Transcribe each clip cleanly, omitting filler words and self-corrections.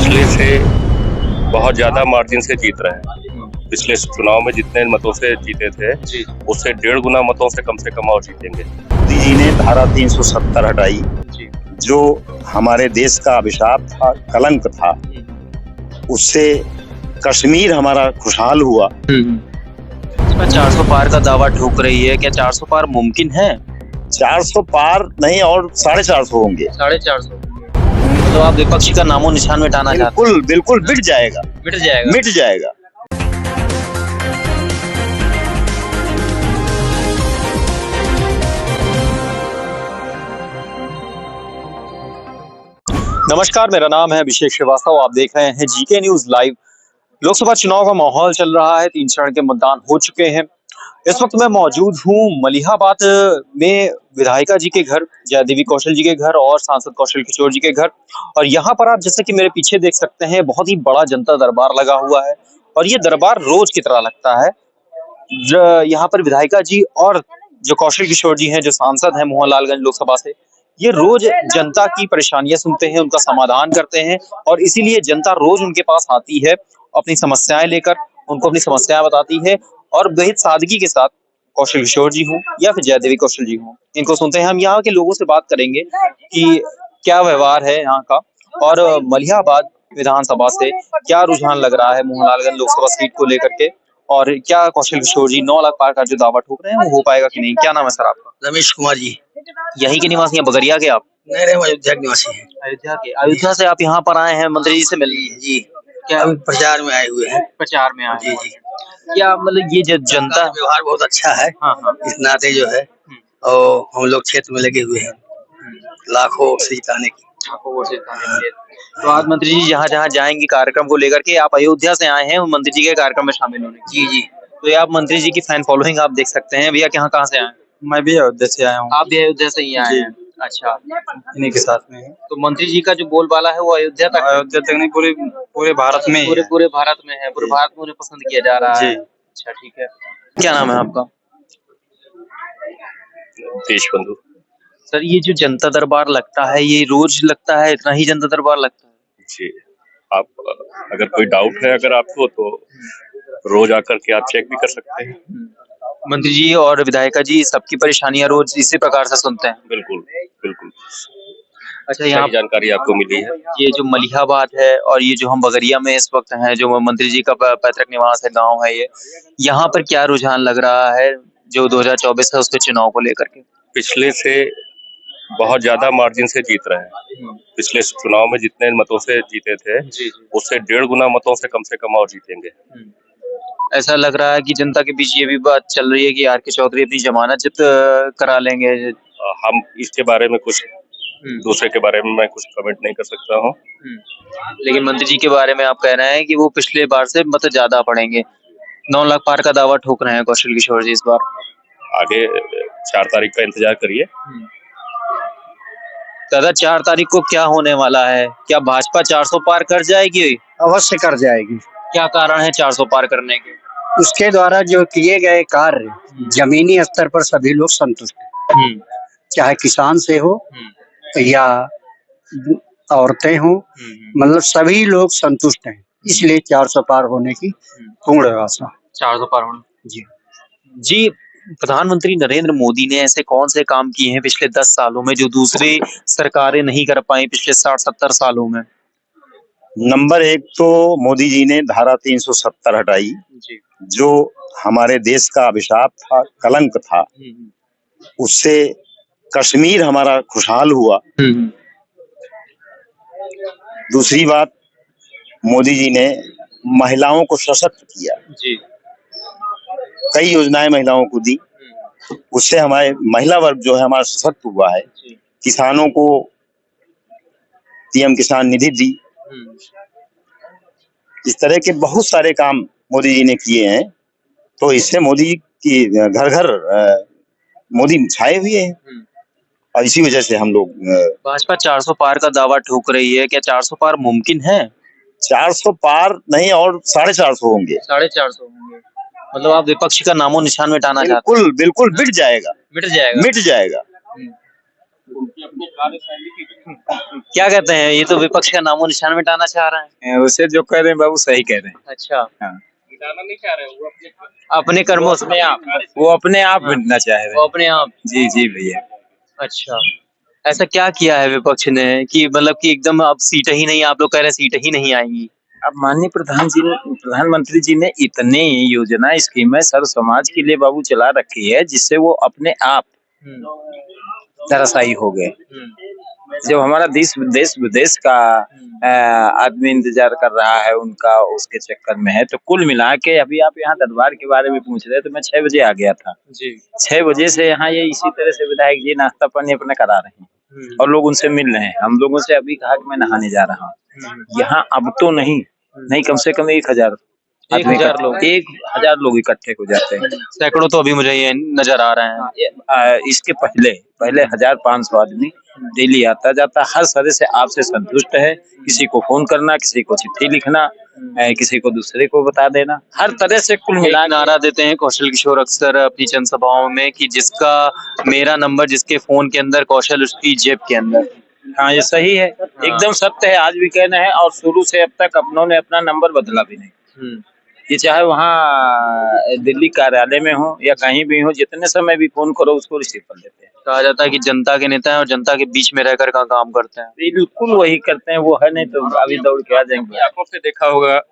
पिछले से बहुत ज्यादा मार्जिन से जीत रहे हैं। पिछले चुनाव में जितने मतों से जीते थे उससे 1.5 गुना मतों से कम और जीतेंगे। मोदी जी ने धारा 370 हटाई, जो हमारे देश का अभिशाप था, कलंक था। उससे कश्मीर हमारा खुशहाल हुआ। 400 पार का दावा ठोक रही है, क्या 400 पार मुमकिन है? 400 पार नहीं और 450 होंगे। 450 तो आप विपक्ष का नामो निशान मिटाना चाहते हैं? बिल्कुल मिट जाएगा। नमस्कार, मेरा नाम है अभिषेक श्रीवास्तव। आप देख रहे हैं जीके न्यूज लाइव। लोकसभा चुनाव का माहौल चल रहा है, 3 चरण के मतदान हो चुके हैं। इस वक्त मैं मौजूद हूँ मलिहाबाद में विधायिका जी के घर, जयदेवी कौशल जी के घर और सांसद कौशल किशोर जी के घर। और यहाँ पर आप जैसे कि मेरे पीछे देख सकते हैं, बहुत ही बड़ा जनता दरबार लगा हुआ है और ये दरबार रोज की तरह लगता है। यहाँ पर विधायिका जी और जो कौशल किशोर जी हैं, जो सांसद हैं मोहनलालगंज लोकसभा से, ये रोज जनता की परेशानियां सुनते हैं, उनका समाधान करते हैं और इसीलिए जनता रोज उनके पास आती है, अपनी समस्याएं लेकर उनको अपनी समस्याएं बताती है। और बेहद सादगी के साथ कौशल किशोर जी हों या फिर जयदेवी कौशल जी हों, इनको सुनते हैं। हम यहाँ के लोगों से बात करेंगे कि क्या व्यवहार है यहाँ का और मलिहाबाद विधानसभा से क्या रुझान लग रहा है मोहनलालगंज लोकसभा सीट को लेकर के, और क्या कौशल किशोर जी 9 लाख पार का जो दावा ठोक रहे हैं वो हो पाएगा कि नहीं। क्या नाम है सर आपका? रमेश कुमार जी। यही के निवासी हैं, बगरिया के आप? नहीं, अयोध्या के निवासी हैं। अयोध्या के। अयोध्या से आप यहाँ पर आए हैं मंत्री जी से मिलने? जी, क्या अभी प्रचार में आए हुए हैं। प्रचार में आए? जी। क्या मतलब ये जनता व्यवहार बहुत अच्छा है। हाँ। इस नाते जो है और हम लोग क्षेत्र में लगे हुए हैं लाखों वोट से जिताने की। तो आज मंत्री जी जहाँ जहाँ जाएंगे कार्यक्रम को लेकर के, आप अयोध्या से आए हैं मंत्री जी के कार्यक्रम में शामिल होने? जी। तो ये आप मंत्री जी की फैन फॉलोइंग आप देख सकते हैं। भैया कहाँ से आए? मैं भी अयोध्या से आया हूँ। आप भी अयोध्या से ही आए हैं? अच्छा, इन्हीं के साथ में है। तो मंत्री जी का जो बोलबाला है वो अयोध्या तक नहीं, पूरे भारत में ही है। पूरे भारत में है, पूरे भारत में उन्हें पसंद किया जा रहा है। जी। अच्छा, ठीक है। क्या नाम है आपका? देशबंधु। सर, ये जो जनता दरबार लगता है, ये रोज लगता है? इतना ही जनता दरबार लगता है? जी, आप अगर कोई डाउट है अगर आपको तो रोज आकर के आप चेक भी कर सकते हैं। मंत्री जी और विधायिका जी सबकी परेशानियां रोज इसी प्रकार से सुनते हैं? बिल्कुल। अच्छा, यहाँ जानकारी आपको मिली है। ये जो मलिहाबाद है और ये जो हम बगरिया में इस वक्त हैं, जो मंत्री जी का पैतृक निवास है, गांव है, ये यहाँ पर क्या रुझान लग रहा है जो 2024 है उसके चुनाव को लेकर के? पिछले से बहुत ज्यादा मार्जिन से जीत रहे हैं। पिछले चुनाव में जितने मतों से जीते थे उससे 1.5 गुना मतों से कम और जीतेंगे। ऐसा लग रहा है कि जनता के बीच ये भी बात चल रही है कि आर के चौधरी अपनी जमानत जब्त करा लेंगे। हम इसके बारे में कुछ दूसरे के बारे में मैं कुछ कमेंट नहीं कर सकता हूँ। लेकिन मंत्री जी के बारे में आप कह रहे हैं कि वो पिछले बार से मत ज्यादा पड़ेंगे। 9 लाख पार का दावा ठोक रहे हैं कौशल किशोर जी इस बार। आगे 4 तारीख का इंतजार करिए। दादा, 4 तारीख को क्या होने वाला है? क्या भाजपा 400 पार कर जाएगी? अवश्य कर जाएगी। क्या कारण है 400 पार करने के? उसके द्वारा जो किए गए कार्य जमीनी स्तर पर सभी लोग संतुष्ट हैं, चाहे किसान से हो या औरतें हो, मतलब सभी लोग संतुष्ट हैं। इसलिए 400 पार होने की पूर्ण आशा। 400 पार होने जी। प्रधानमंत्री नरेंद्र मोदी ने ऐसे कौन से काम किए हैं पिछले 10 सालों में जो दूसरी सरकारें नहीं कर पाई पिछले 60-70 सालों में? नंबर 1 तो मोदी जी ने धारा 370 हटाई, जो हमारे देश का अभिशाप था, कलंक था। उससे कश्मीर हमारा खुशहाल हुआ। दूसरी बात, मोदी जी ने महिलाओं को सशक्त किया। कई योजनाएं महिलाओं को दी, उससे हमारे महिला वर्ग जो है हमारा सशक्त हुआ है। किसानों को पीएम किसान निधि दी। इस तरह के बहुत सारे काम मोदी जी ने किए हैं, तो इससे मोदी जी की घर घर मोदी छाए हुए हैं और इसी वजह से हम लोग। भाजपा 400 पार का दावा ठोक रही है, क्या 400 पार मुमकिन है? 400 पार नहीं और 450 होंगे। 450 होंगे। मतलब आप विपक्ष का नामो निशान मिटाना चाहते हैं? बिल्कुल मिट जाएगा। उनकी अपनी कार्यशैली की क्या कहते हैं, ये तो विपक्ष का नामो निशान मिटाना चाह रहे हैं। उसे जो कह रहे हैं बाबू सही कह रहे हैं। अच्छा, मिटाना नहीं चाह रहे, वो अपने अपने कर्मों से वो अपने आप मिटना चाह रहे वो हैं। अपने आप। जी जी भैया। अच्छा, ऐसा क्या किया है विपक्ष ने कि मतलब कि एकदम अब सीट ही नहीं, आप लोग कह रहे हैं सीट ही नहीं आएंगी। अब माननीय प्रधानमंत्री जी ने इतने योजना स्कीमें सर्व समाज के लिए बाबू चला रखी है, जिससे वो अपने आप धराशायी हो गए। जब हमारा देश देश विदेश का आदमी इंतजार कर रहा है उनका, उसके चक्कर में है, तो कुल मिला के अभी आप यहाँ दरबार के बारे में पूछ रहे हैं, तो मैं 6 बजे आ गया था जी। 6 बजे से यहाँ ये इसी तरह से विधायक जी नाश्ता पानी अपना करा रहे हैं और लोग उनसे मिल रहे हैं। हम लोगों से अभी कहा कि मैं नहाने जा रहा हूँ यहाँ, अब तो नहीं कम से कम 1000 लोग इकट्ठे हो जाते हैं। सैकड़ों तो अभी मुझे ये नजर आ रहे हैं। इसके पहले 1500 आदमी डेली आता जाता, हर तरह से आपसे संतुष्ट है। किसी को फोन करना, किसी को चिट्ठी लिखना, किसी को दूसरे को बता देना, हर तरह से कुल मिला नारा देते हैं कौशल किशोर अक्सर अपनी जनसभाओं में कि जिसका मेरा नंबर जिसके फोन के अंदर, कौशल उसकी जेब के अंदर। हाँ ये सही है, एकदम सत्य है, आज भी कहना है। और शुरू से अब तक अपनों ने अपना नंबर बदला भी नहीं। ये चाहे वहाँ दिल्ली कार्यालय में हो या कहीं भी हो, जितने समय भी फोन करो उसको रिसीव कर लेते हैं। कहा जाता है कि जनता के नेता हैं और जनता के बीच में रहकर का काम करते हैं। बिल्कुल वही करते हैं, वो है नहीं तो अभी दौड़ के आ जाएंगे। आंखों से देखा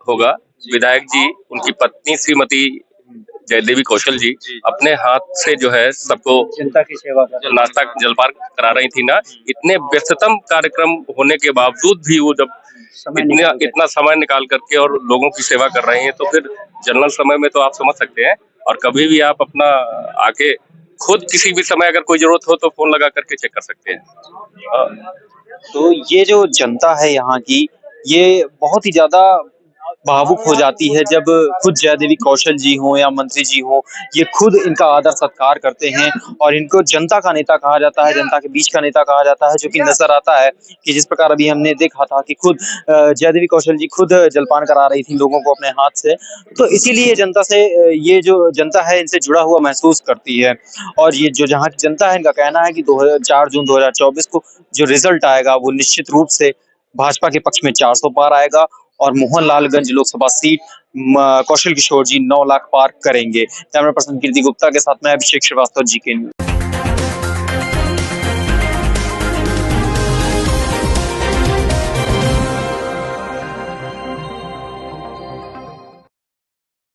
होगा विधायक जी, उनकी पत्नी श्रीमती जयदेवी कौशल जी अपने हाथ से जो है सबको जनता की सेवा कर नाश्ता जलपान करा रही थी ना। इतने व्यस्ततम कार्यक्रम होने के बावजूद भी वो जब इतना समय निकाल करके और लोगों की सेवा कर रही हैं, तो फिर जनरल समय में तो आप समझ सकते हैं। और कभी भी आप अपना आके खुद किसी भी समय अगर कोई जरूरत हो तो फोन लगा करके चेक कर सकते हैं। तो ये जो जनता है यहाँ की, ये बहुत ही ज्यादा भावुक हो जाती है जब खुद जयदेवी कौशल जी हों या मंत्री जी हों, ये खुद इनका आदर सत्कार करते हैं और इनको जनता का नेता कहा जाता है, जनता के बीच का नेता कहा जाता है। जो कि नजर आता है कि जिस प्रकार अभी हमने देखा था कि खुद जयदेवी कौशल जी खुद जलपान करा रही थी लोगों को अपने हाथ से, तो इसीलिए जनता से ये जो जनता है इनसे जुड़ा हुआ महसूस करती है। और ये जो जहाँ की जनता है, इनका कहना है कि 4 जून 2024 को जो रिजल्ट आएगा वो निश्चित रूप से भाजपा के पक्ष में 400 पार आएगा और मोहनलालगंज लोकसभा सीट कौशल किशोर जी 9 लाख पार करेंगे। कैमरा पर्सन कीर्ति गुप्ता के साथ मैं अभिषेक श्रीवास्तव, जीके न्यूज।